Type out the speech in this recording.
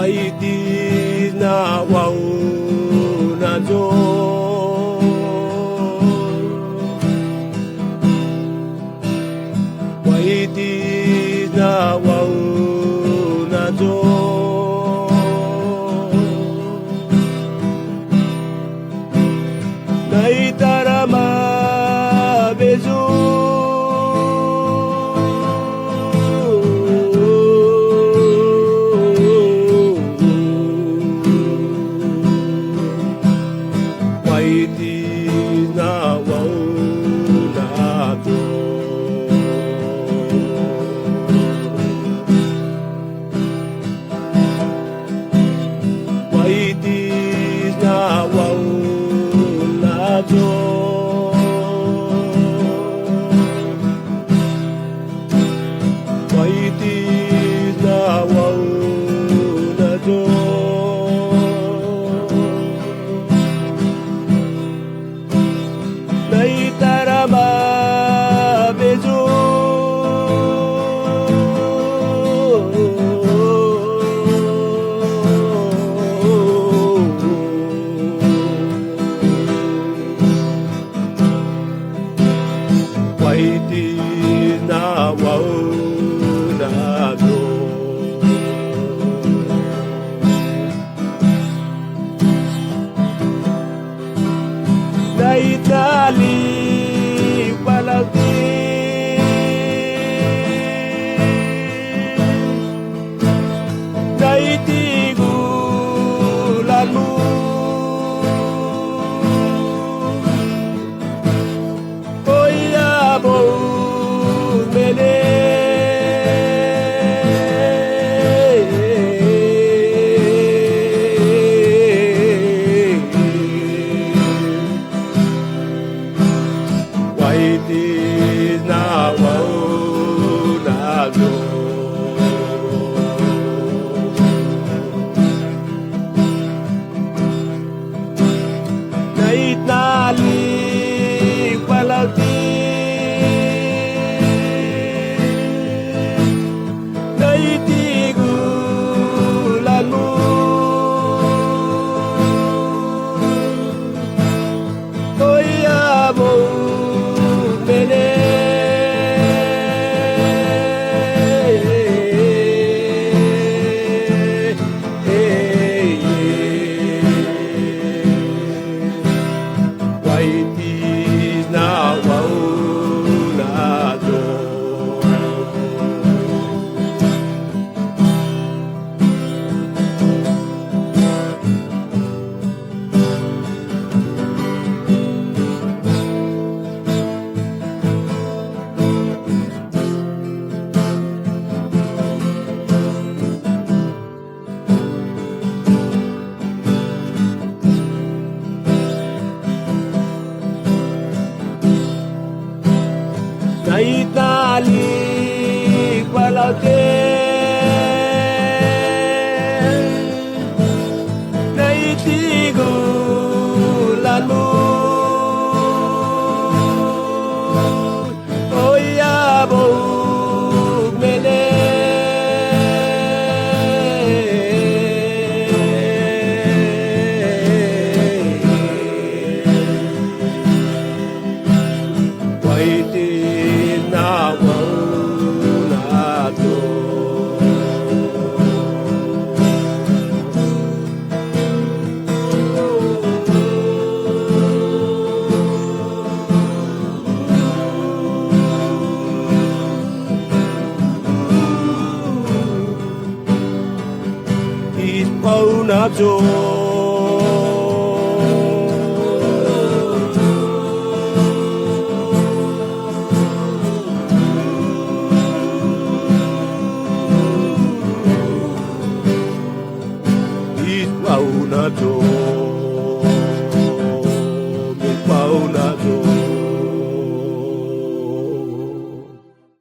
waiti na wau na jo waiti na wau na jo nai tarama beju waiti na wau na jo waiti na wau na jo waiti na wau na jo nai tarama beju waiti na wau na jo nai tali palagi nai tigulamu oya bo mele waiti na wau na jo nai tali palagi nai tigulamu oya bo mele waiti na wau na jo nai tali palagi nai tigulamu oya bo mele waiti na wau na jo pau na jo